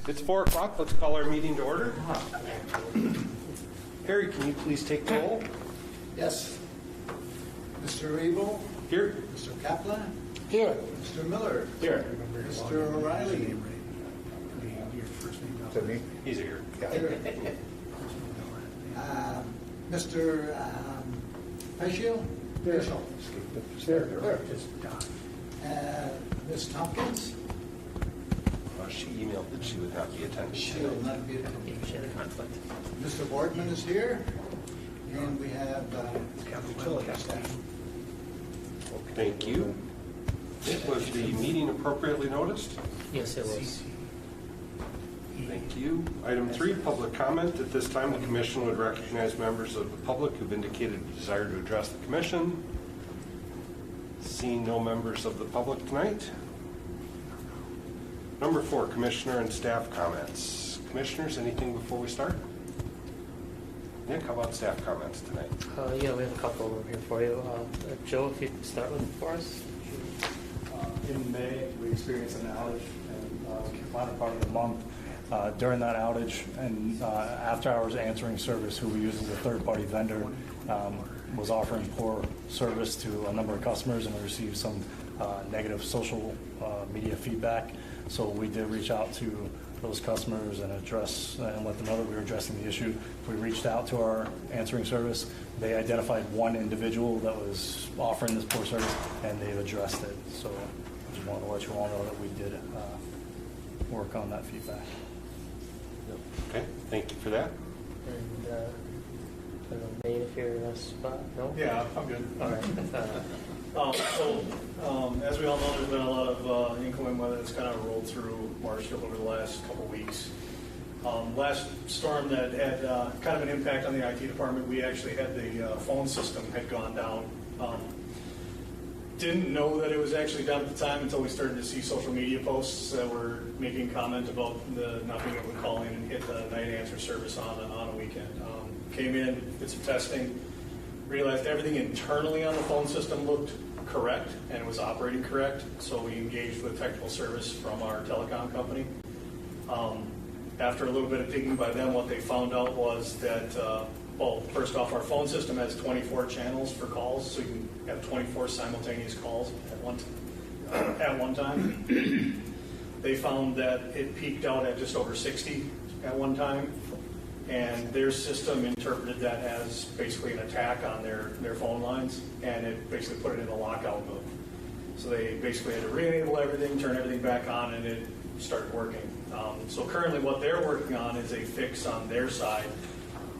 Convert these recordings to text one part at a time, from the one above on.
It's 4 o'clock. Let's call our meeting to order. Harry, can you please take the roll? Yes. Mr. Abel? Here. Mr. Kaplan? Here. Mr. Miller? Here. Mr. O'Reilly? To me? He's here. Mr. Marshfield? There. Ms. Tompkins? She emailed that she would not be attending. She will not be attending. She had a conflict. Mr. Boardman is here. And we have utility staff. Thank you. Was the meeting appropriately noticed? Yes, it was. Thank you. Item 3, public comment. At this time, the commission would recognize members of the public who've indicated a desire to address the commission. Seeing no members of the public tonight. Number 4, commissioner and staff comments. Commissioners, anything before we start? Nick, how about staff comments tonight? Yeah, we have a couple of them here for you. Joe, if you could start with it for us. In May, we experienced an outage, and latter part of the month. During that outage and after hours answering service, who we use as a third-party vendor, was offering poor service to a number of customers, and we received some negative social media feedback. So we did reach out to those customers and let them know that we were addressing the issue. We reached out to our answering service. They identified one individual that was offering this poor service, and they've addressed it. So I just wanted to let you all know that we did work on that feedback. Okay, thank you for that. And I don't know, Nate, if you're in a spot. No? Yeah, I'm good. All right. As we all know, there's been a lot of inclement weather that's kind of rolled through Marshfield over the last couple of weeks. Last storm that had kind of an impact on the IT department, we actually had the phone system had gone down. Didn't know that it was actually down at the time until we started to see social media posts that were making comment about the not being able to call in and hit the night answer service on a weekend. Came in, did some testing, realized everything internally on the phone system looked correct and was operating correct, so we engaged with technical service from our telecom company. After a little bit of digging by them, what they found out was that, well, first off, our phone system has 24 channels for calls, so you can have 24 simultaneous calls at one time. They found that it peaked out at just over 60 at one time, and their system interpreted that as basically an attack on their phone lines, and it basically put it in a lockout mode. So they basically had to re-enable everything, turn everything back on, and it started working. So currently what they're working on is a fix on their side,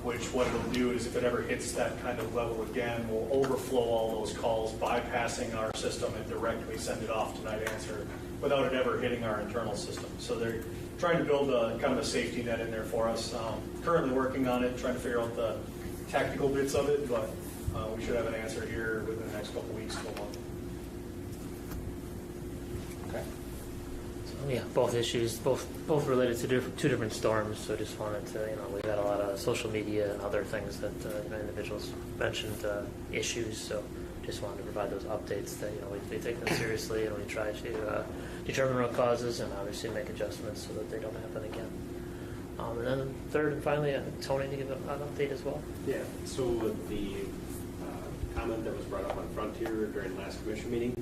which what it'll do is if it ever hits that kind of level again, will overflow all those calls, bypassing our system and directly send it off to night answer without it ever hitting our internal system. So they're trying to build a kind of a safety net in there for us. Currently working on it, trying to figure out the technical bits of it, but we should have an answer here within the next couple of weeks to a month. Okay. So, yeah, both issues, both related to two different storms. So just wanted to, we've had a lot of social media and other things that individuals mentioned issues. So just wanted to provide those updates that we take them seriously and we try to determine root causes and obviously make adjustments so that they don't happen again. And then third and finally, Tony to give an update as well. Yeah, so the comment that was brought up on Frontier during last commission meeting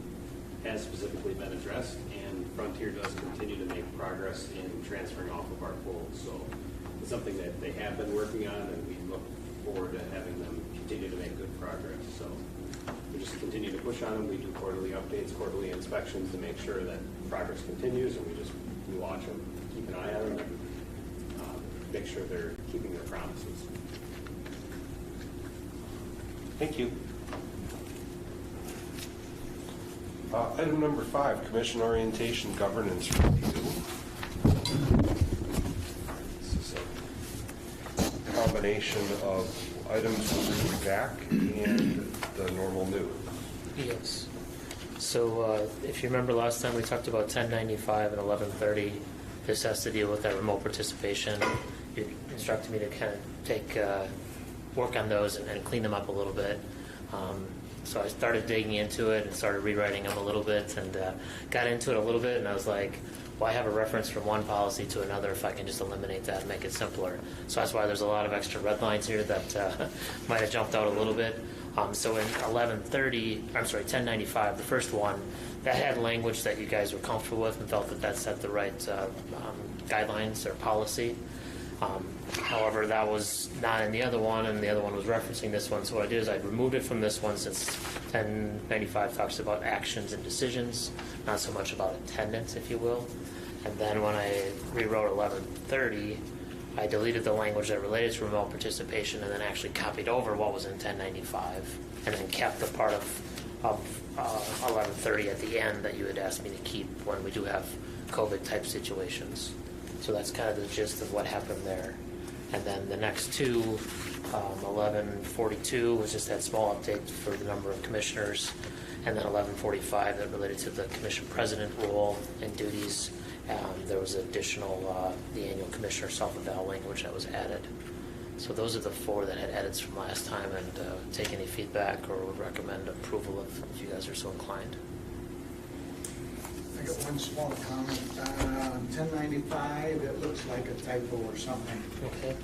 has specifically been addressed, and Frontier does continue to make progress in transferring off of our poles. So it's something that they have been working on, and we look forward to having them continue to make good progress. So we just continue to push on them. We do quarterly updates, quarterly inspections to make sure that progress continues, and we watch them, keep an eye on them, and make sure they're keeping their promises. Thank you. Item number 5, Commission Orientation Governance Review. This is a combination of items moving back and the normal new. Yes. So if you remember last time we talked about 1095 and 1130, this has to deal with that remote participation. You instructed me to kind of work on those and clean them up a little bit. So I started digging into it and started rewriting them a little bit and got into it a little bit, and I was like, why have a reference from one policy to another if I can just eliminate that and make it simpler? So that's why there's a lot of extra red lines here that might have jumped out a little bit. So in 1095, the first one, that had language that you guys were comfortable with and felt that that set the right guidelines or policy. However, that was not in the other one, and the other one was referencing this one. So what I did is I removed it from this one, since 1095 talks about actions and decisions, not so much about attendance, if you will. And then when I rewrote 1130, I deleted the language that related to remote participation, and then actually copied over what was in 1095, and then kept the part of 1130 at the end that you had asked me to keep when we do have COVID-type situations. So that's kind of the gist of what happened there. And then the next two, 1142 was just that small update for the number of commissioners, and then 1145 that related to the commission president role and duties. There was additional, the annual commissioner self-eval language that was added. So those are the four that had edits from last time, and take any feedback or would recommend approval if you guys are so inclined. I got one small comment. 1095, it looks like a typo or something. Okay.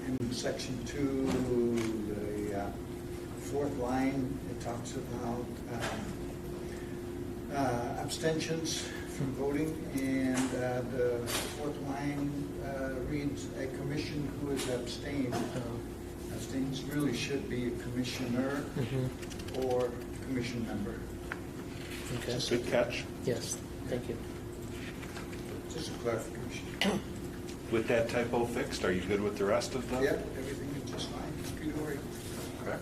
In section 2, the fourth line, it talks about abstentions from voting, and the fourth line reads, a commission who is abstained. Abstains really should be a commissioner or commission member. Okay. Good catch. Yes, thank you. Just a clarification. With that typo fixed, are you good with the rest of them? Yep, everything is just fine. Good worry. Okay.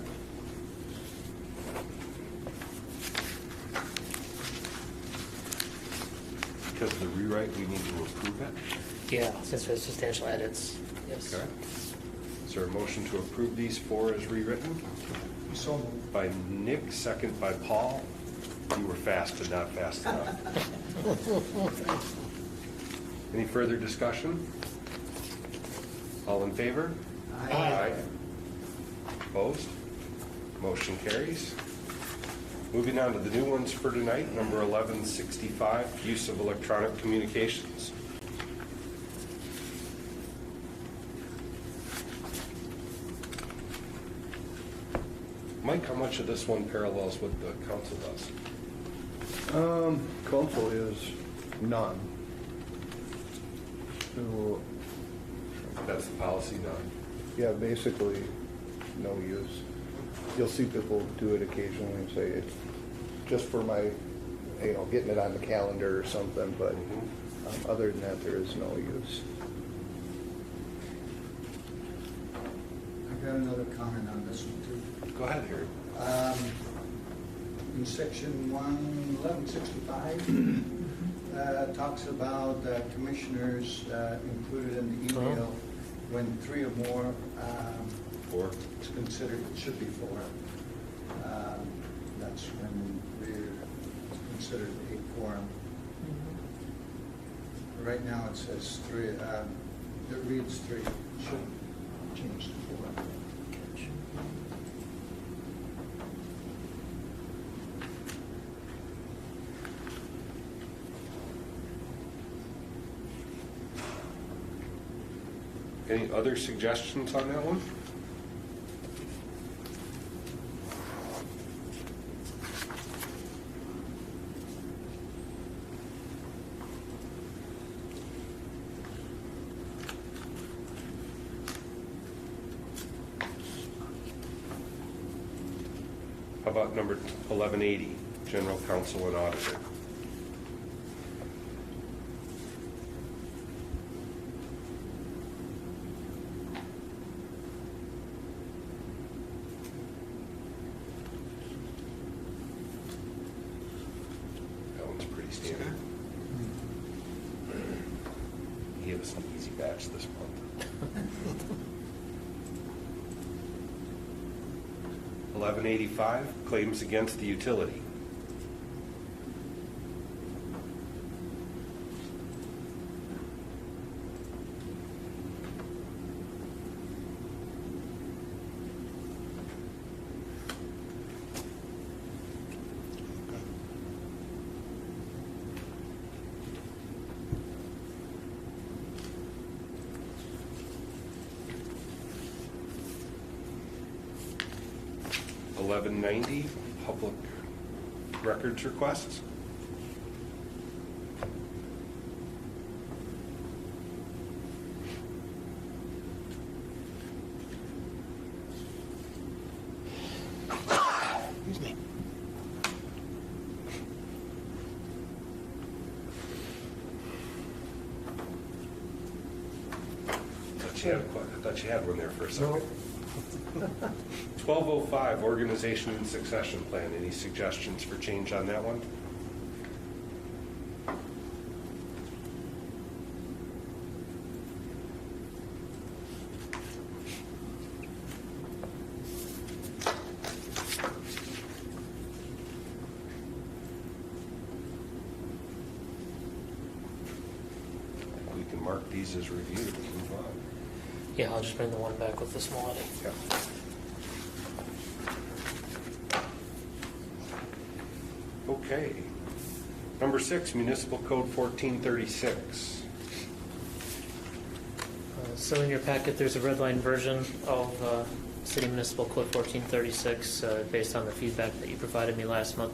Because of the rewrite, we need to approve it? Yeah, since there's substantial edits, yes. Okay. Is there a motion to approve these four as rewritten? So moved. By Nick, second by Paul. You were fast and not fast enough. Any further discussion? All in favor? Aye. Opposed? Motion carries. Moving on to the new ones for tonight, number 1165, use of electronic communications. Mike, how much of this one parallels what the council does? Council is none. So, That's the policy now. yeah, basically, no use. You'll see people do it occasionally and say it's just for my, getting it on the calendar or something, but other than that, there is no use. I've got another comment on this one too. Go ahead, Harry. In section 1165, talks about commissioners included in the email when 3 or more. Four. It's considered, it should be 4. That's when we're considered a quorum. Right now it says 3, it reads 3, should change to 4. Any other suggestions on that one? How about number 1180, general counsel and auditor? That one's pretty standard. He gave us an easy batch this month. 1185, claims against the utility. 1190, public records requests. Excuse me. I thought you had one there for a second. 1205, organization and succession plan. Any suggestions for change on that one? We can mark these as reviewed and move on. Yeah, I'll just bring the one back with the small edit. Yeah. Okay. Number 6, Municipal Code 1436. So in your packet, there's a red line version of City Municipal Code 1436 based on the feedback that you provided me last month.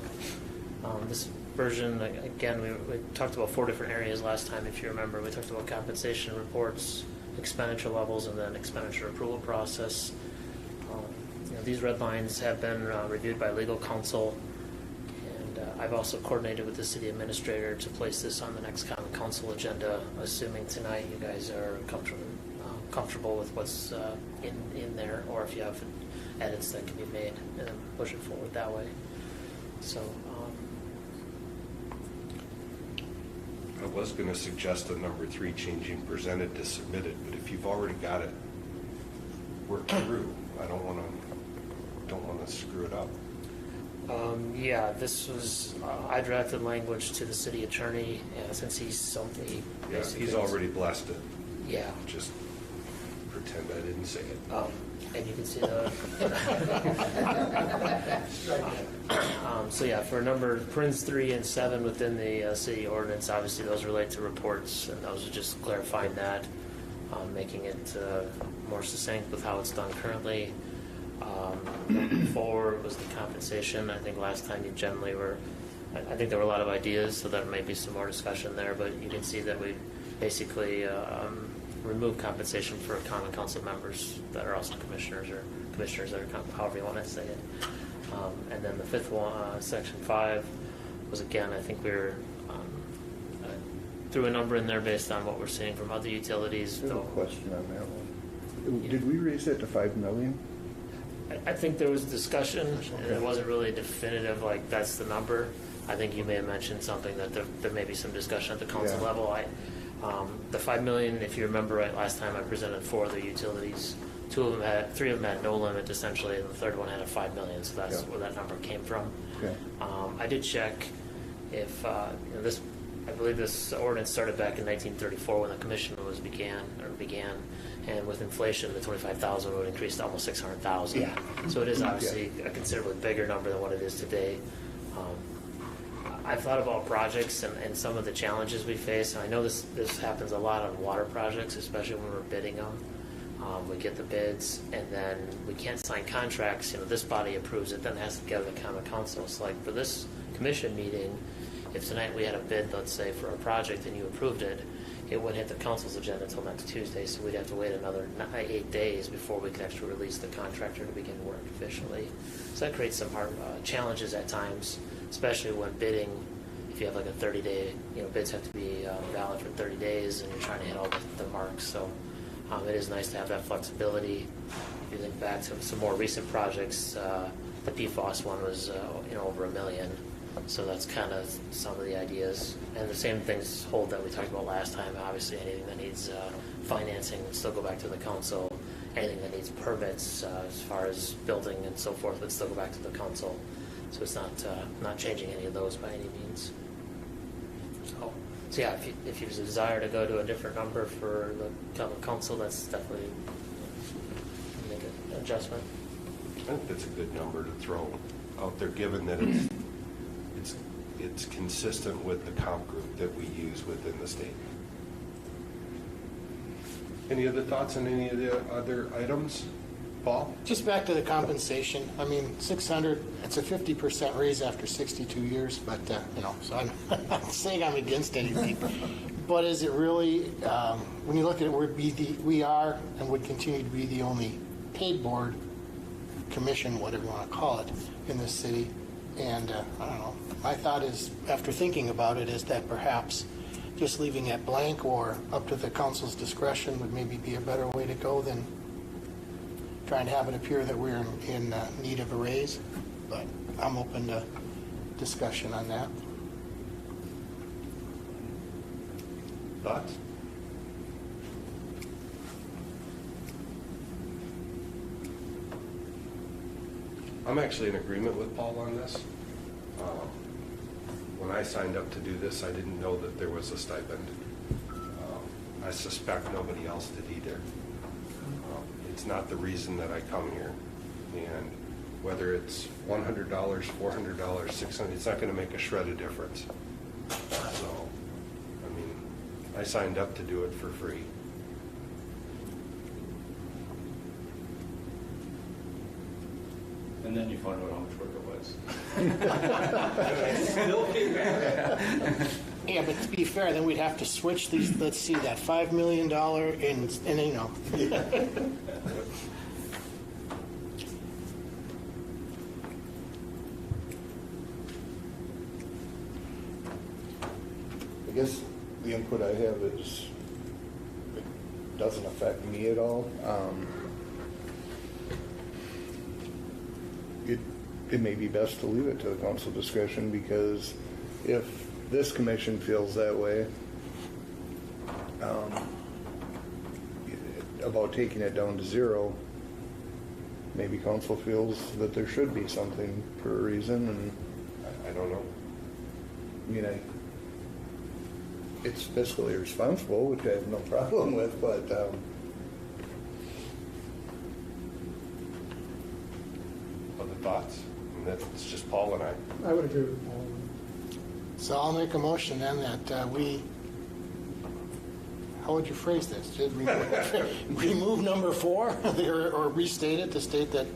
This version, again, we talked about 4 different areas last time, if you remember. We talked about compensation reports, expenditure levels, and then expenditure approval process. These red lines have been reviewed by legal counsel, and I've also coordinated with the city administrator to place this on the next common council agenda, assuming tonight you guys are comfortable with what's in there, or if you have edits that can be made, and then push it forward that way. So I was going to suggest a number 3 changing presented to submitted, but if you've already got it worked through, I don't want to screw it up. yeah, this was, I drafted language to the city attorney, since he's Yeah, he's already blessed it. Yeah. Just pretend I didn't say it. And you can see the. So yeah, for number parens 3 and 7 within the city ordinance, obviously those relate to reports, and those are just clarifying that, making it more succinct with how it's done currently. 4 was the compensation. I think last time you generally were, I think there were a lot of ideas, so there may be some more discussion there, but you can see that we basically remove compensation for common council members that are also commissioners, or commissioners that are, however you want to say it. And then the 5th one, section 5, was again, I think we were threw a number in there based on what we're seeing from other utilities. I have a question on that one. Did we raise that to 5 million? I think there was discussion, and it wasn't really definitive, like that's the number. I think you may have mentioned something that there may be some discussion at the council Yeah. level. The 5 million, if you remember right, last time I presented 4 other utilities. 3 of them had no limit essentially, and the 3rd one had a 5 million, so that's where that number came from. Okay. I did check if this. I believe this ordinance started back in 1934 when the commission began, and with inflation, the 25,000 would increase to almost 600,000. Yeah. So it is obviously a considerably bigger number than what it is today. I've thought about projects and some of the challenges we face, and I know this happens a lot on water projects, especially when we're bidding them. We get the bids, and then we can't sign contracts. This body approves it, then it has to go to the common council. So like for this commission meeting, if tonight we had a bid, let's say, for a project and you approved it, it wouldn't hit the council's agenda until next Tuesday, so we'd have to wait another 8 days before we could actually release the contractor to begin work officially. So that creates some hard challenges at times, especially when bidding. If you have like a 30-day, bids have to be valid for 30 days, and you're trying to hit all the marks. So it is nice to have that flexibility. If you think back to some more recent projects, the PFOS one was over $1 million. So that's kind of some of the ideas. And the same things hold that we talked about last time. Obviously, anything that needs financing would still go back to the council. Anything that needs permits as far as building and so forth would still go back to the council. So it's not changing any of those by any means. So yeah, if you desire to go to a different number for the common council, that's definitely make an adjustment. I think that's a good number to throw out there, given that it's consistent with the comp group that we use within the state. Any other thoughts on any of the other items? Paul? Just back to the compensation. I mean, 600, it's a 50% raise after 62 years, but, so I'm not saying I'm against anything. But is it really, when you look at it, we are and would continue to be the only paid board, commission, whatever you want to call it, in this city. And I don't know, my thought is, after thinking about it, is that perhaps just leaving it blank or up to the council's discretion would maybe be a better way to go than trying to have it appear that we're in need of a raise. But I'm open to discussion on that. Thoughts? I'm actually in agreement with Paul on this. When I signed up to do this, I didn't know that there was a stipend. I suspect nobody else did either. It's not the reason that I come here. And whether it's $100, $400, $600, it's not going to make a shred of difference. So, I mean, I signed up to do it for free. And then you find out how much work it was. Yeah, but to be fair, then we'd have to switch these, let's see, that $5 million I guess the input I have is, it doesn't affect me at all. It may be best to leave it to the council discretion, because if this commission feels that way about taking it down to zero, maybe council feels that there should be something for a reason, and I don't know. I mean, it's fiscally responsible, which I have no problem with, but Other thoughts? And that's just Paul and I. I would agree with Paul. So I'll make a motion then that we, how would you phrase this? Did remove number 4 or restate it to state that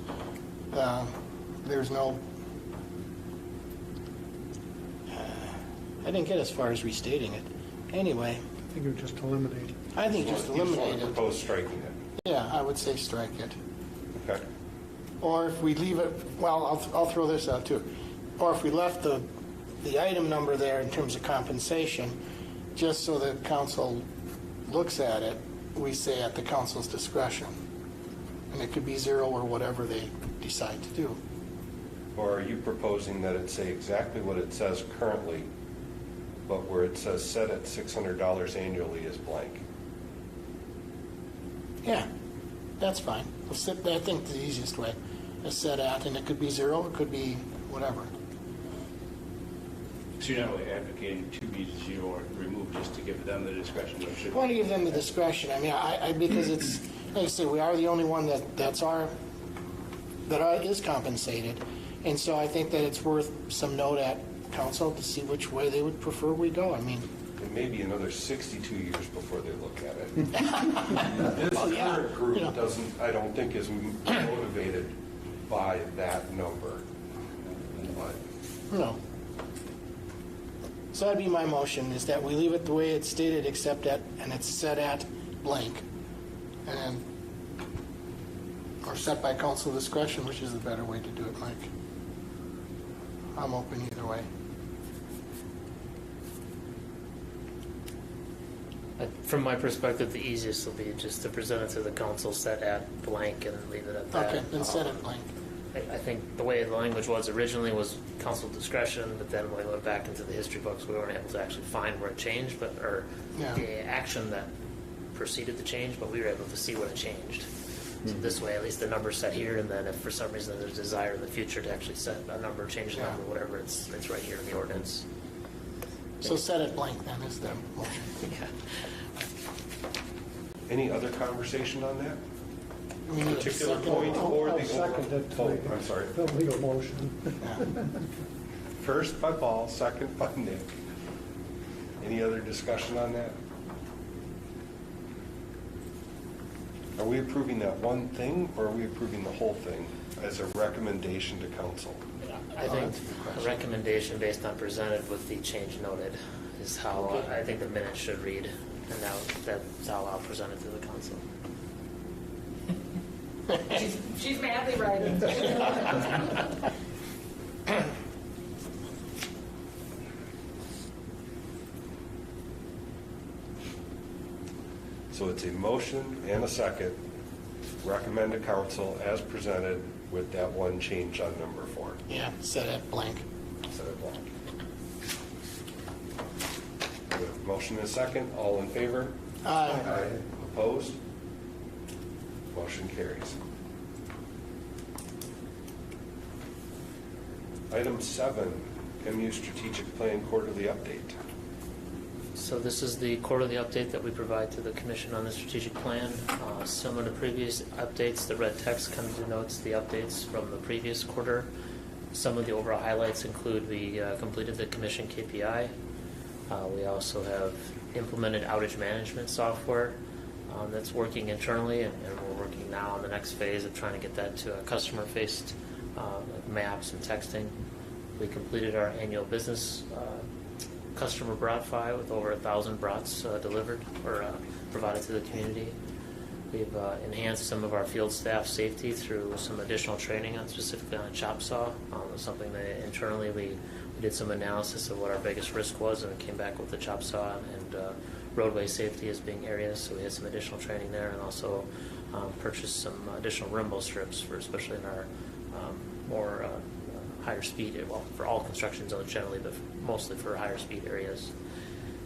there's no, I didn't get as far as restating it. Anyway, I think it would just eliminate. I think just You just want eliminate to it. propose striking it. Yeah, I would say strike it. Okay. Or if we leave it, well, I'll throw this out too. Or if we left the item number there in terms of compensation, just so the council looks at it, we say at the council's discretion. And it could be 0 or whatever they decide to do. Or are you proposing that it say exactly what it says currently, but where it says set at $600 annually is blank? Yeah, that's fine. I think the easiest way is set at, and it could be 0, it could be whatever. So you're not really advocating to be 0 or removed, just to give them the discretion that I should. want to give them the discretion. I mean, I because it's, like I say, we are the only one that is compensated. And so I think that it's worth some note at council to see which way they would prefer we go. I mean, It may be another 62 years before they look at it. This Well, yeah, current group you know. doesn't, I don't think, is motivated by that number. But no. So that'd be my motion, is that we leave it the way it's stated, except at, and it's set at blank. And then, or set by council discretion, which is the better way to do it, Mike. I'm open either way. From my perspective, the easiest will be just to present it to the council set at blank and leave it at that. Okay, then set it blank. I think the way the language was originally was council discretion, but then when we went back into the history books, we weren't able to actually find where it changed, or Yeah. the action that preceded the change, but we were able to see what it changed. So this way, at least the number's set here, and then if for some reason there's a desire in the future to actually set a number, change the Yeah. number, whatever, it's right here in the ordinance. So set it blank then is the motion. Yeah. any other conversation on that We need a particular second. point or I'll the second it to Oh, make I'm sorry. the legal motion. First by Paul, second by Nick. Any other discussion on that? Are we approving that one thing, or are we approving the whole thing as a recommendation to council? I think a recommendation based on presented with the change noted is how I think the minutes should read, and that's how I'll present it to the council. She's madly writing. So it's a motion and a second, recommend to council as presented with that one change on number 4. Yeah, set it blank. Set it blank. We have a motion and a second, all in favor? Aye. Opposed? Motion carries. Item 7, MU Strategic Plan Quarterly Update. So this is the quarterly update that we provide to the commission on the strategic plan. Similar to previous updates, the red text kind of denotes the updates from the previous quarter. Some of the overall highlights include we completed the commission KPI. We also have implemented outage management software that's working internally, and we're working now on the next phase of trying to get that to a customer-faced maps and texting. We completed our annual business customer brat file with over 1,000 brats delivered or provided to the community. We've enhanced some of our field staff safety through some additional training on specifically on a chop saw. Something that internally we did some analysis of what our biggest risk was, and it came back with the chop saw and roadway safety as being areas. So we had some additional training there, and also purchased some additional Rimbo strips for especially in our more higher speed, well, for all construction zones generally, but mostly for higher speed areas.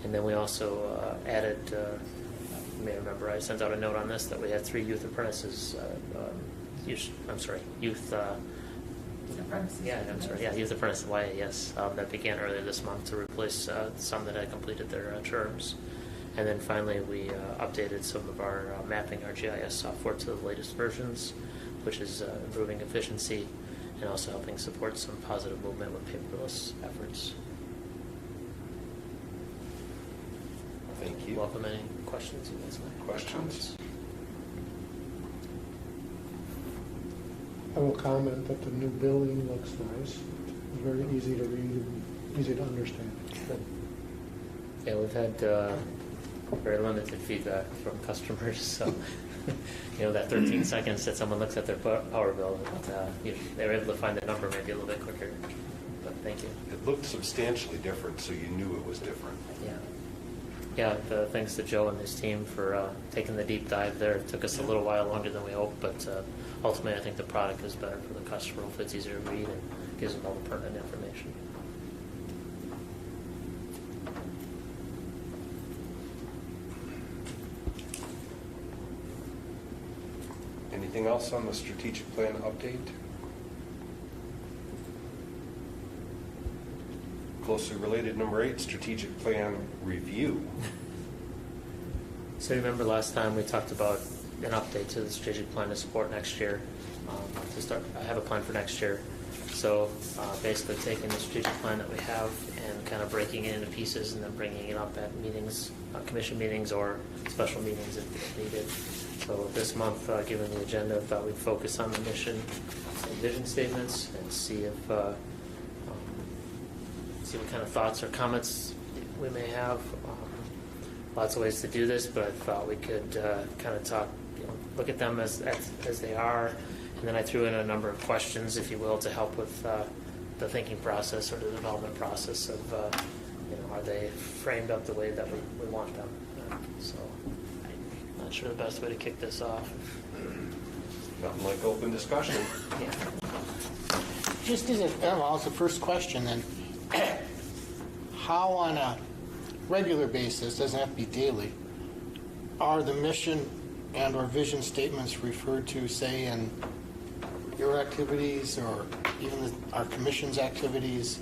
And then we also added, you may remember I sent out a note on this, that we had 3 youth apprentices, youth apprentice YAS that began earlier this month to replace some that had completed their terms. And then finally, we updated some of our mapping our GIS software to the latest versions, which is improving efficiency and also helping support some positive movement with paperless efforts. Thank you. Welcome any questions you guys might have. Questions? I will comment that the new building looks nice. It's very easy to read and easy to understand. Good. Yeah, we've had very limited feedback from customers, so that 13 seconds that someone looks at their power bill, they were able to find the number maybe a little bit quicker. But thank you. It looked substantially different, so you knew it was different. Yeah, thanks to Joe and his team for taking the deep dive there. It took us a little while longer than we hoped, but ultimately I think the product is better for the customer if it's easier to read and gives them all the pertinent information. Anything else on the strategic plan update? Closely related, number 8, strategic plan review. So remember last time we talked about an update to the strategic plan to support next year. I have a plan for next year. So basically taking the strategic plan that we have and kind of breaking it into pieces and then bringing it up at meetings, commission meetings or special meetings if needed. So this month, given the agenda, I thought we'd focus on the mission and vision statements and see if see what kind of thoughts or comments we may have. Lots of ways to do this, but I thought we could kind of talk, look at them as they are, and then I threw in a number of questions, if you will, to help with the thinking process or the development process of, are they framed up the way that we want them? So I'm not sure the best way to kick this off. Nothing like open discussion. Yeah. Just as it's the first question then, how on a regular basis, doesn't have to be daily, are the mission and or vision statements referred to, say, in your activities or even our commission's activities?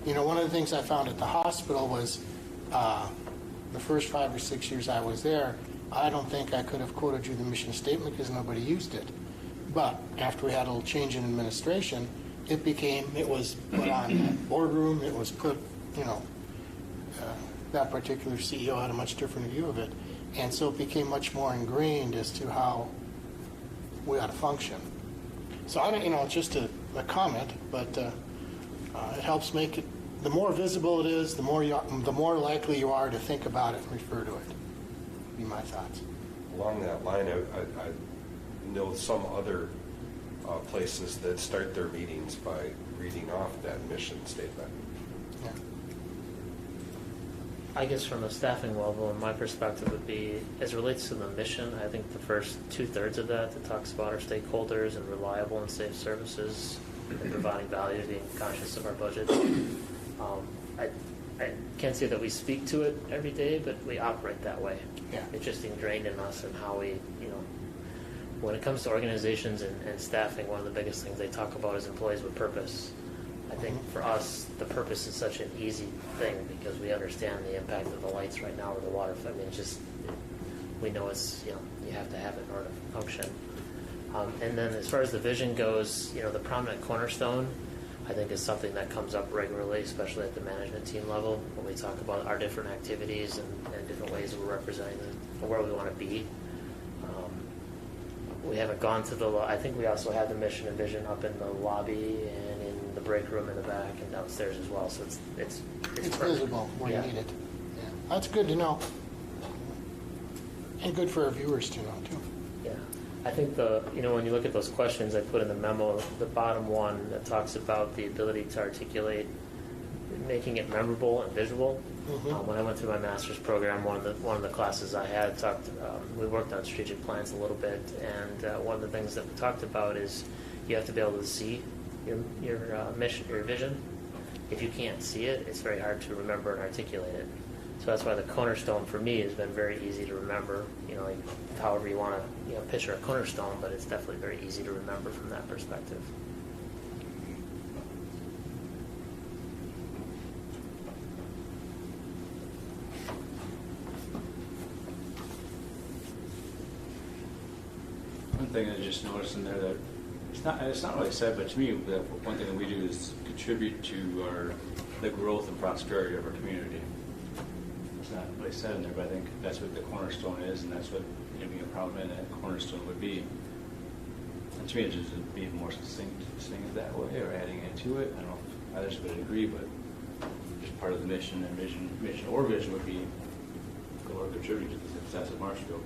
One of the things I found at the hospital was the first 5 or 6 years I was there, I don't think I could have quoted you the mission statement because nobody used it. But after we had a little change in administration, it was put on that boardroom, it was put, that particular CEO had a much different view of it. And so it became much more ingrained as to how we ought to function. So I don't, it's just a comment, but it helps make it, the more visible it is, the more likely you are to think about it and refer to it. Be my thoughts. Along that line, I know some other places that start their meetings by reading off that mission statement. Yeah. I guess from a staffing level, my perspective would be, as it relates to the mission, I think the first 2/3 of that talks about our stakeholders and reliable and safe services and providing value, being conscious of our budget. I can't say that we speak to it every day, but we operate that way. Yeah. It's just ingrained in us and how we, when it comes to organizations and staffing, one of the biggest things they talk about is employees with purpose. I think for us, the purpose is such an easy thing because we understand the impact of the lights right now or the water. I mean, we know it's, you have to have it in order to function. And then as far as the vision goes, the prominent cornerstone, I think is something that comes up regularly, especially at the management team level, when we talk about our different activities and different ways we're representing where we want to be. We haven't gone to I think we also have the mission and vision up in the lobby and in the break room in the back and downstairs as well. So it's visible where you need it. Yeah. That's good to know. And good for our viewers to know, too. Yeah. I think when you look at those questions I put in the memo, the bottom one that talks about the ability to articulate, making it memorable and visual. When I went through my master's program, one of the classes I had we worked on strategic plans a little bit, and one of the things that we talked about is you have to be able to see your mission, your vision. If you can't see it, it's very hard to remember and articulate it. So that's why the cornerstone for me has been very easy to remember. However you want to picture a cornerstone, but it's definitely very easy to remember from that perspective. One thing I just noticed in there that it's not really said, but to me, the one thing that we do is contribute to the growth and prosperity of our community. It's not really said in there, but I think that's what the cornerstone is, and that's what being a prominent cornerstone would be. And to me, it just would be more succinct saying it that way or adding it to it. I don't know if others would agree, but just part of the mission and vision would be go or contribute to the success of Marshfield.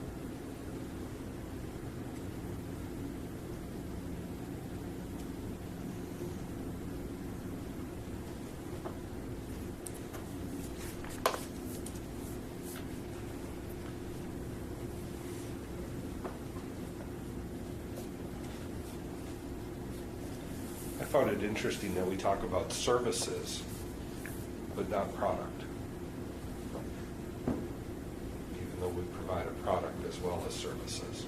I found it interesting that we talk about services, but not product. Even though we provide a product as well as services.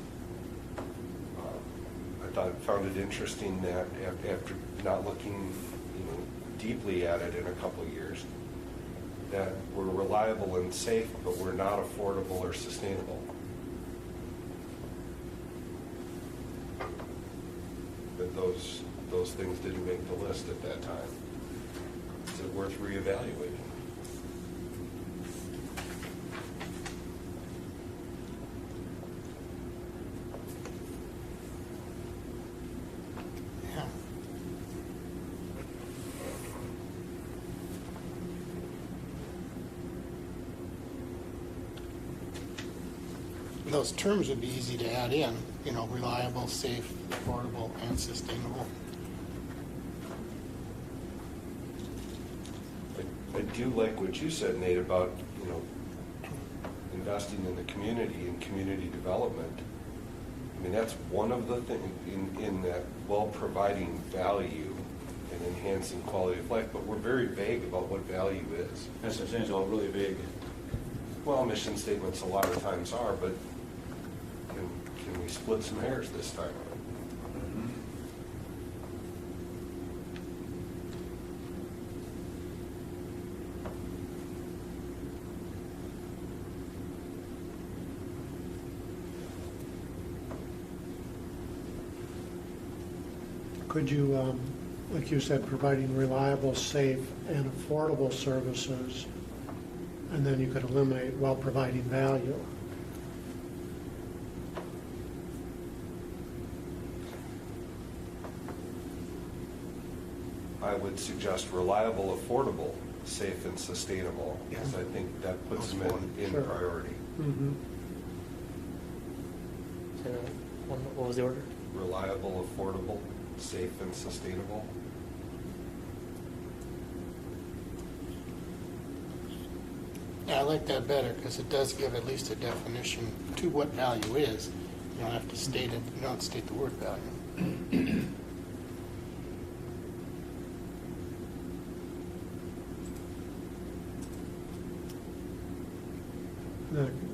I found it interesting that after not looking deeply at it in a couple of years, that we're reliable and safe, but we're not affordable or sustainable. That those things didn't make the list at that time. Is it worth reevaluating? Yeah. Those terms would be easy to add in, reliable, safe, affordable, and sustainable. I do like what you said, Nate, about investing in the community and community development. I mean, that's one of the things in that, while providing value and enhancing quality of life, but we're very vague about what value is. That's what I'm saying, it's all really big. Well, mission statements a lot of times are, but can we split some hairs this time? Could you, like you said, providing reliable, safe, and affordable services, and then you could eliminate while providing value. I would suggest reliable, affordable, safe, and sustainable, because I think that puts them in Sure. priority. Mm-hmm. Say that one- What was the order? Reliable, affordable, safe, and sustainable. Yeah, I like that better because it does give at least a definition to what value is. You don't have to state it, you don't have to state the word value.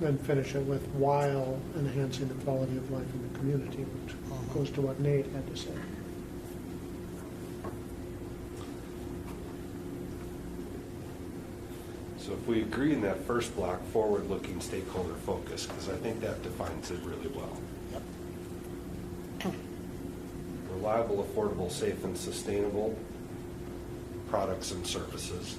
Then finish it with while enhancing the quality of life in the community, which goes to what Nate had to say. So if we agree in that first block, forward-looking stakeholder focus, because I think that defines it really well. Reliable, affordable, safe, and sustainable products and services.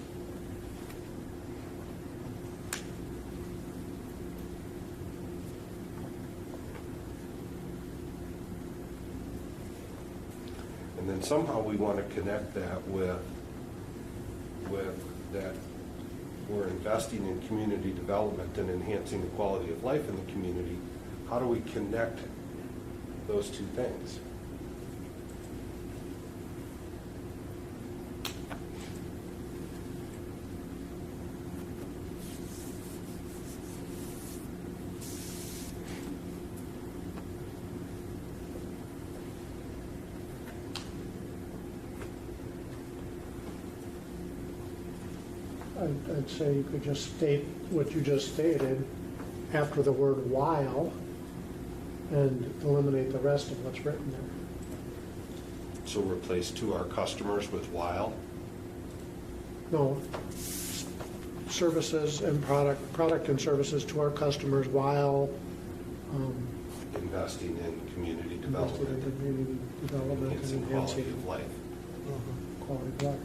And then somehow we want to connect that with that we're investing in community development and enhancing the quality of life in the community. How do we connect those two things? I'd say you could just state what you just stated after the word while and eliminate the rest of what's written there. So replace to our customers with while. No, services and product and services to our customers while Investing in community investing in development, community development and enhancing quality enhancing of life. quality of life.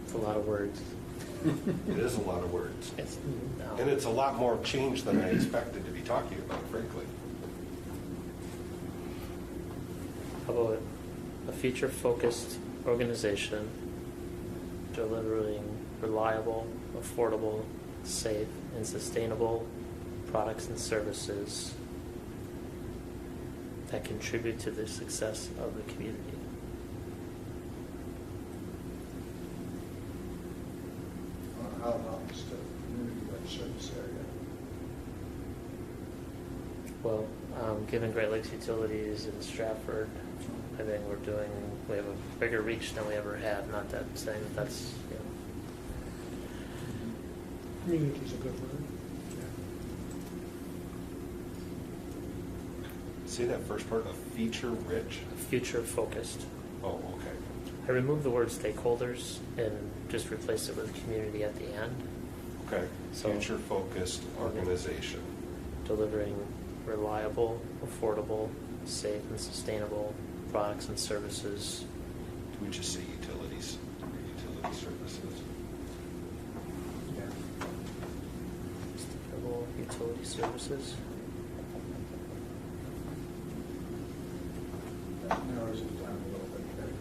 It's a lot of words. It is a lot of words. It's, And it's a lot more change than I expected to be talking about, frankly. How about a future-focused organization delivering reliable, affordable, safe, and sustainable products and services that contribute to the success of the community. How about the community-led service area? Well, given Great Lakes Utilities in Stratford, I think we have a bigger reach than we ever have. Not that saying that that's, Community is a good word. Say that first part, a feature-rich. future-focused. Oh, okay. I removed the word stakeholders and just replaced it with community at the end, Okay. So- Future-focused organization. delivering reliable, affordable, safe, and sustainable products and services. Do we just say utilities or utility services? Sustainable utility services. That narrows it down a little bit better.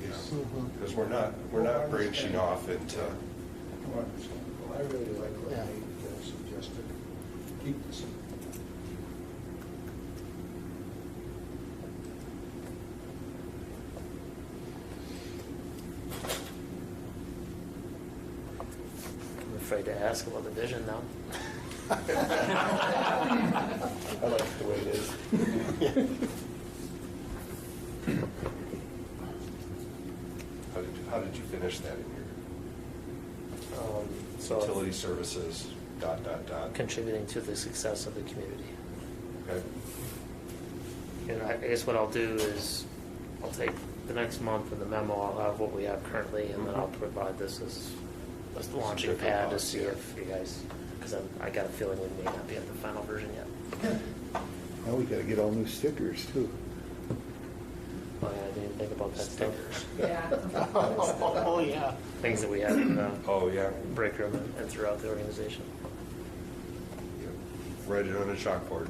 Yeah. Because we're not branching off into, More understandable. I really like what Yeah. Nate suggested. Keep this. I'm afraid to ask about the vision now. I like the way it is. how did you finish that in So your utility services, ... contributing to the success of the community. Okay. And I guess what I'll do is I'll take the next month in the memo, I'll have what we have currently, and then I'll provide this as the launching different pad to thoughts, see yeah. if you guys, because I got a feeling we may not be at the final version yet. Now we gotta get all new stickers too. Oh, yeah, I didn't even think about that stuff. Stickers. Yeah. Oh, yeah. Things that we have in the Oh, yeah. break room and throughout the organization. Yep. Write it on a chalkboard.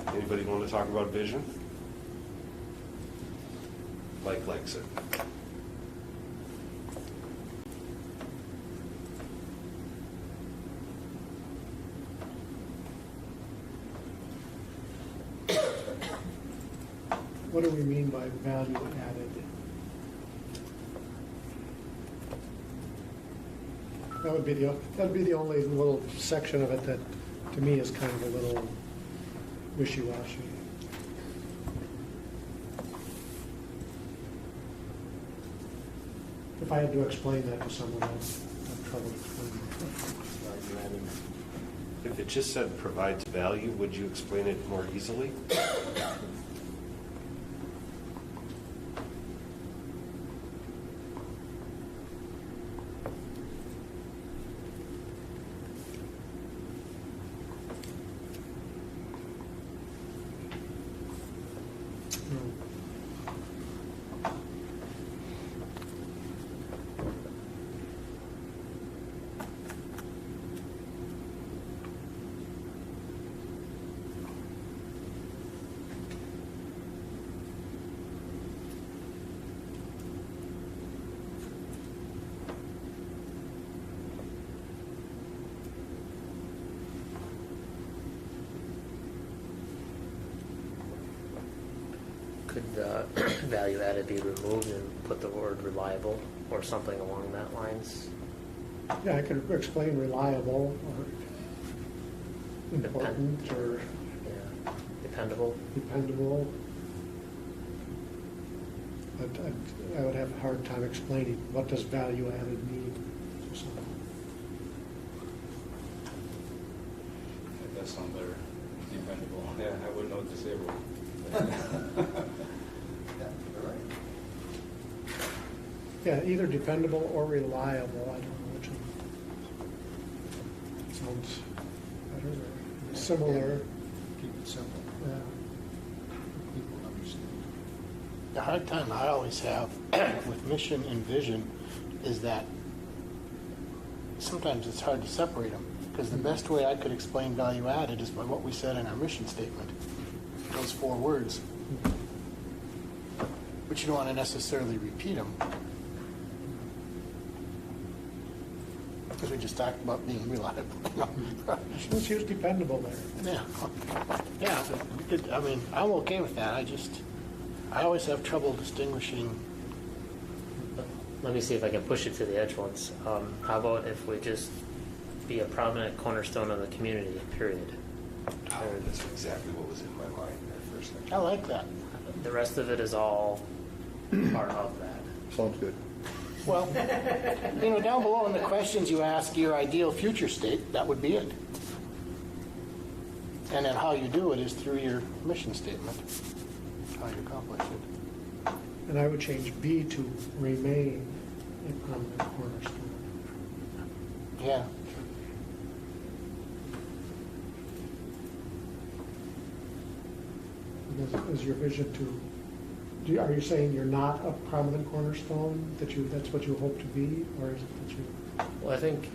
Anybody want to talk about vision? Mike likes it. What do we mean by value added? That'd be the only little section of it that, to me, is kind of a little wishy-washy. If I had to explain that to someone else, I'd have trouble explaining it. If it just said provides value, would you explain it more easily? Could value added be removed and put the word reliable or something along that lines? Yeah, I could explain reliable or important or Yeah, dependable. dependable. But I would have a hard time explaining what does value added mean to someone. That sounds better. Dependable. Yeah, I wouldn't know what to say about it. Yeah, either dependable or reliable. I don't know which one. Sounds better or similar. Keep it simple. Yeah. People understand. The hard time I always have with mission and vision is that sometimes it's hard to separate them, because the best way I could explain value added is by what we said in our mission statement, those 4 words. But you don't want to necessarily repeat them, because we just talked about being reliable. Let's use dependable there. Yeah, I mean, I'm okay with that. I always have trouble distinguishing. Let me see if I can push it to the edge once. How about if we just be a prominent cornerstone of the community, period? Oh, that's exactly what was in my mind there first. I like that. The rest of it is all part of that. Sounds good. Well, down below in the questions you ask your ideal future state, that would be it. And then how you do it is through your mission statement, how you accomplish it. And I would change B to remain a prominent cornerstone. Yeah. Is your vision are you saying you're not a prominent cornerstone, that's what you hope to be, or is it that you? Well, I think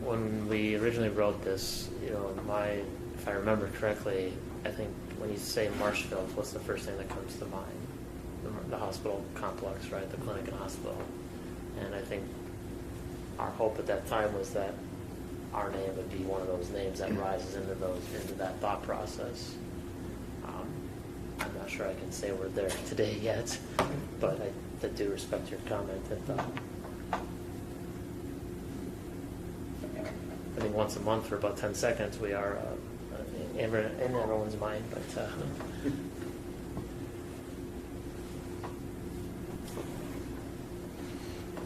when we originally wrote this, if I remember correctly, I think when you say Marshfield, what's the first thing that comes to mind? The hospital complex, right? The clinic and hospital. And I think our hope at that time was that our name would be one of those names that rises into that thought process. I'm not sure I can say we're there today yet, but I do respect your comment that I think once a month for about 10 seconds we are in everyone's mind, but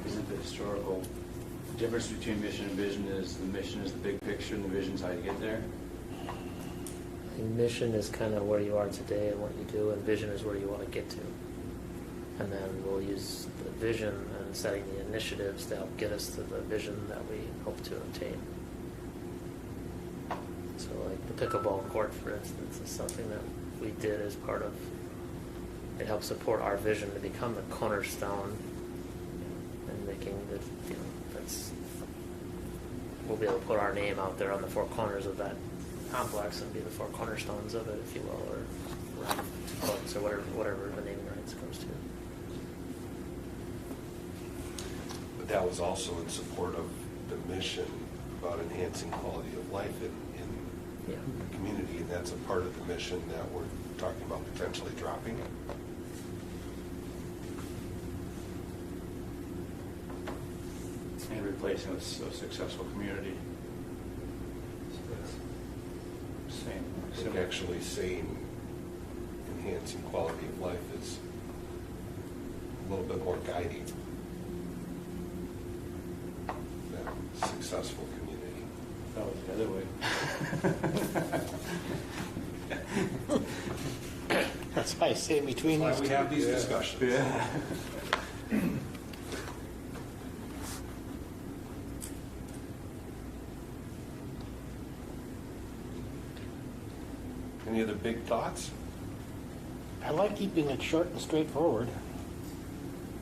Isn't the historical difference between mission and vision is the mission is the big picture and the vision is how you get there? mission is kind of where you are today and what you do, and vision is where you want to get to. And then we'll use the vision and setting the initiatives to help get us to the vision that we hope to obtain. So like the pickleball court, for instance, is something that we did as part of, it helps support our vision to become the cornerstone in the making, that, we'll be able to put our name out there on the four corners of that complex and be the four cornerstones of it, if you will, or books, or whatever the naming rights comes to. But that was also in support of the mission about enhancing quality of life in Yeah. the community, and that's a part of the mission that we're talking about potentially dropping. And replacing with a successful community. Same. I think actually saying enhancing quality of life is a little bit more guiding than successful community. That was the other way. That's why I say between Why these we two. have these discussions. Yeah. Any other big thoughts? I like keeping it short and straightforward.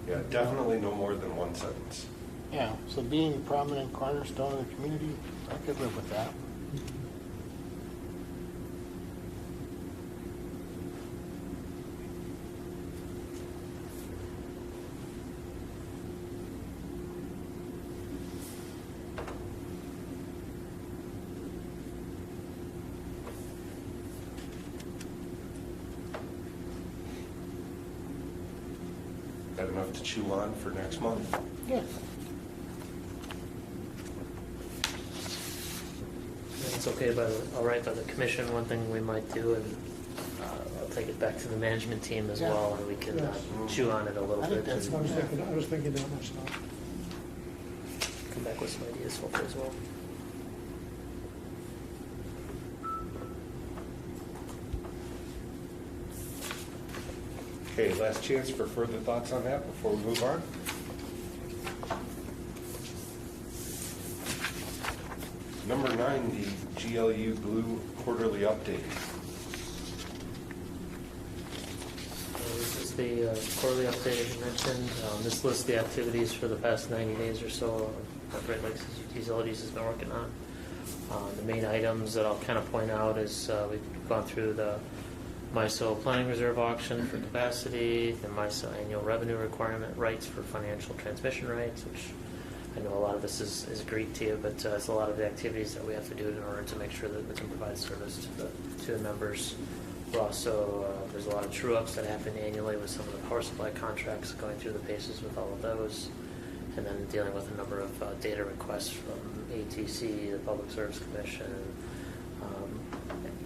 Yeah, definitely no more than one sentence. Yeah, so being a prominent cornerstone of the community, I could live with that. Got enough to chew on for next month? Yeah. It's okay all right by the commission. One thing we might do, and I'll take it back to the management team as Yeah. well, and we can Yes. chew on it a little I think bit that's and I was thinking that myself. come back with some ideas hopefully as well. Okay, last chance for further thoughts on that before we move on. Number 9, the GLU Blue Quarterly Update. This is the quarterly update, as you mentioned. This lists the activities for the past 90 days or so that Great Lakes Utilities has been working on. The main items that I'll kind of point out is we've gone through the MISO Planning Reserve auction for capacity, the MISO annual revenue requirement rights for financial transmission rights, which I know a lot of this is Greek to you, but it's a lot of the activities that we have to do in order to make sure that we can provide service to the members. We're also, there's a lot of true-ups that happen annually with some of the power supply contracts, going through the paces with all of those, and then dealing with a number of data requests from ATC, the Public Service Commission,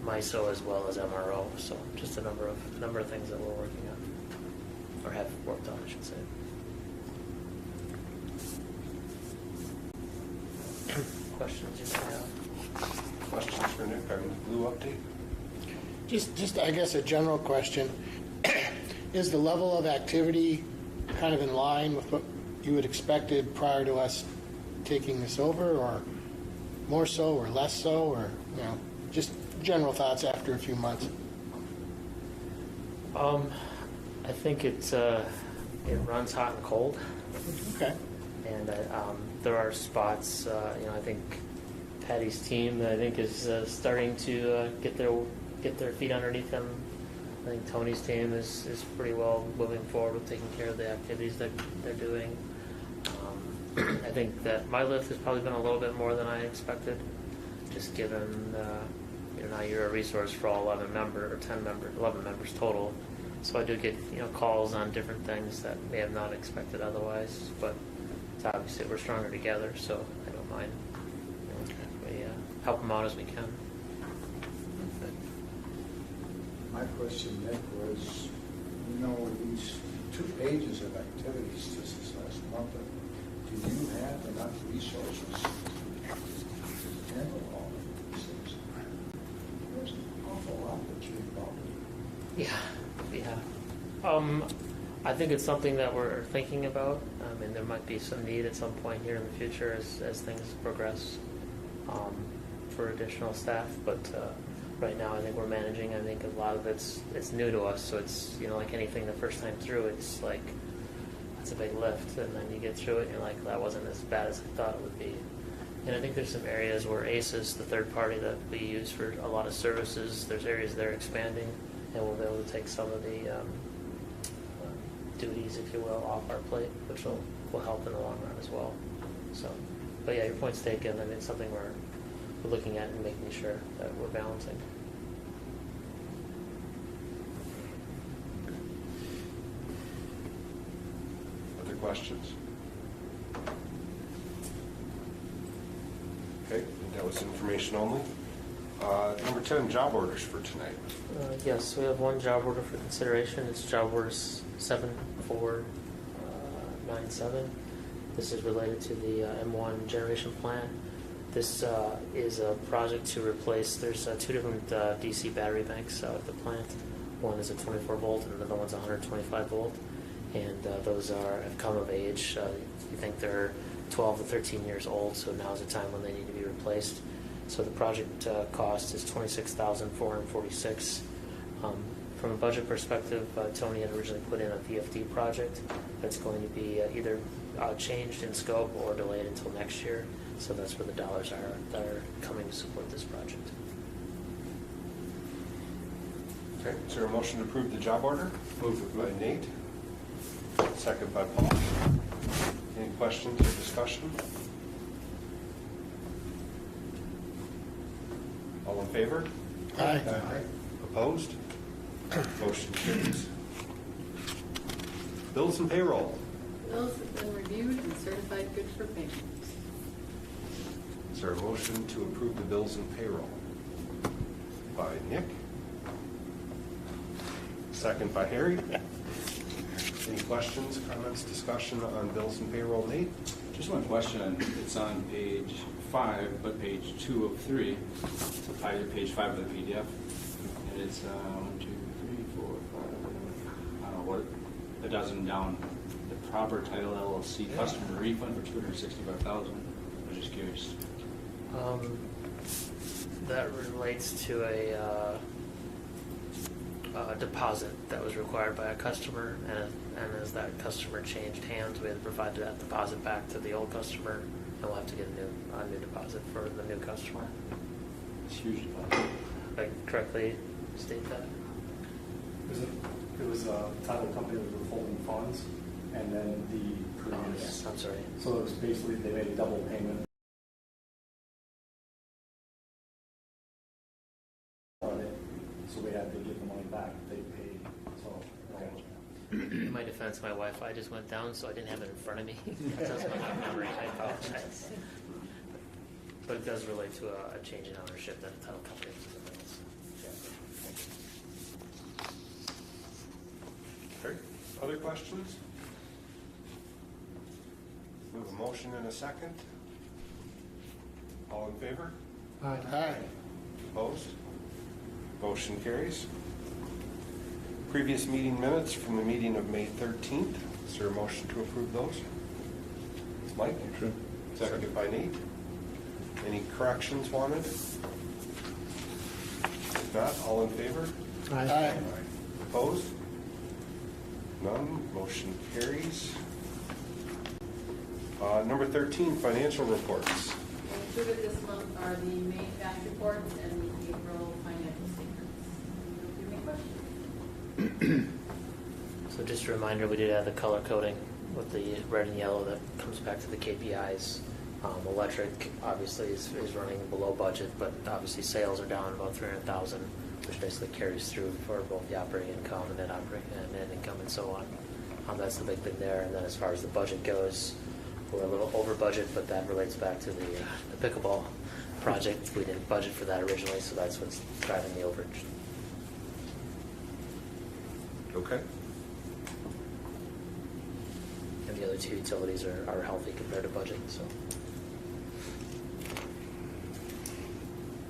MISO, as well as MRO. So just a number of things that we're working on, or have worked on, I should say. Questions you may have? Questions for Nick on the Blue Update? Just I guess a general question. Is the level of activity kind of in line with what you had expected prior to us taking this over, or more so or less so, or, just general thoughts after a few months? I think it runs hot and cold. Okay. And there are spots, I think Patty's team, I think, is starting to get their feet underneath them. I think Tony's team is pretty well moving forward with taking care of the activities that they're doing. I think that my lift has probably been a little bit more than I expected, just given now you're a resource for all 11 members total. So I do get calls on different things that may have not expected otherwise, but it's obviously we're stronger together, so I don't mind. We help them out as we can. My question, Nick, was, these 2 pages of activities this last month, do you have enough resources to handle all of these things? There's an awful lot that you're involved in. Yeah. I think it's something that we're thinking about. There might be some need at some point here in the future as things progress for additional staff, but right now I think we're managing. I think a lot of it's new to us, so it's like anything the first time through, it's it's a big lift, and then you get through it, and you're like, that wasn't as bad as I thought it would be. And I think there's some areas where ACES, the third party that we use for a lot of services, there's areas they're expanding, and we'll be able to take some of the duties, if you will, off our plate, which will help in the long run as well. So, but yeah, your point's taken. I mean, it's something we're looking at and making sure that we're balancing. Other questions? Okay, and that was information only. Number 10, job orders for tonight. Yes, we have one job order for consideration. It's job order 7497. This is related to the M1 generation plant. This is a project to replace, there's two different DC battery banks out at the plant. One is a 24 volt and another one's 125 volt. And those have come of age. You think they're 12 to 13 years old, so now's the time when they need to be replaced. So the project cost is $26,446. From a budget perspective, Tony had originally put in a VFD project that's going to be either changed in scope or delayed until next year. So that's where the dollars are that are coming to support this project. Okay, is there a motion to approve the job order? Moved by Nate, second by Paul. Any questions or discussion? All in favor? Aye. Opposed? Motion carries. Bills and payroll. Bills have been reviewed and certified good for payment. Is there a motion to approve the bills and payroll? By Nick. Second by Harry. Any questions, comments, discussion on bills and payroll? Nate? Just one question. It's on page 5, but page 2 of 3. Page 5 of the PDF. And it's 1, 2, 3, 4, 5. I don't know what a dozen down. The proper title LLC customer refund for $265,000. I was just curious. That relates to a deposit that was required by a customer, and as that customer changed hands, we had to provide that deposit back to the old customer, and we'll have to get a new deposit for the new customer. It's huge deposit. If I correctly state that? It was a title company that was withholding funds, and then the Oh, previous. yes, I'm sorry. So it was basically, they made a double payment on it, so we had to give the money back. They paid, so. In my defense, my Wi-Fi just went down, so I didn't have it in front of me. That does my memory. I apologize. But it does relate to a change in ownership that the title company was in the middle. Okay. Other questions? We have a motion and a second. All in favor? Aye. Aye. Opposed? Motion carries. Previous meeting minutes from the meeting of May 13th. Is there a motion to approve those? Mike? Sure. Seconded by Nate. Any corrections wanted? If not, all in favor? Aye. Opposed? None. Motion carries. Number 13, financial reports. Included this month are the May tax reports and the April financial statements. Do you have any questions? So just a reminder, we did have the color coding with the red and yellow that comes back to the KPIs. Electric obviously is running below budget, but obviously sales are down about $300,000, which basically carries through for both the operating income and net operating and net income and so on. That's the big thing there. And then as far as the budget goes, we're a little over budget, but that relates back to the pickleball project. We didn't budget for that originally, so that's what's driving the overage. Okay. And the other two utilities are healthy compared to budget. So,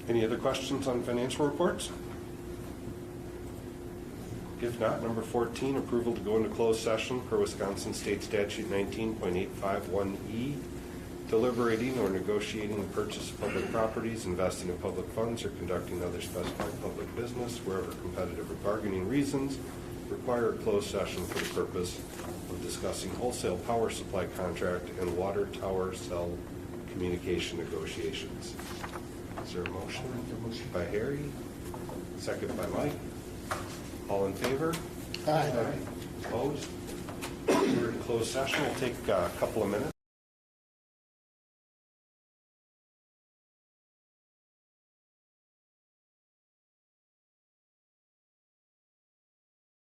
Any other questions on financial reports? If not, number 14, approval to go into closed session per Wisconsin State Statute 19.851E, deliberating or negotiating the purchase of public properties, investing in public funds, or conducting other specified public business wherever competitive or bargaining reasons require a closed session for the purpose of discussing wholesale power supply contract and water tower cell communication negotiations. Is there a motion? By Harry, second by Mike. All in favor? Aye. Opposed? We're in closed session. We'll take a couple of minutes.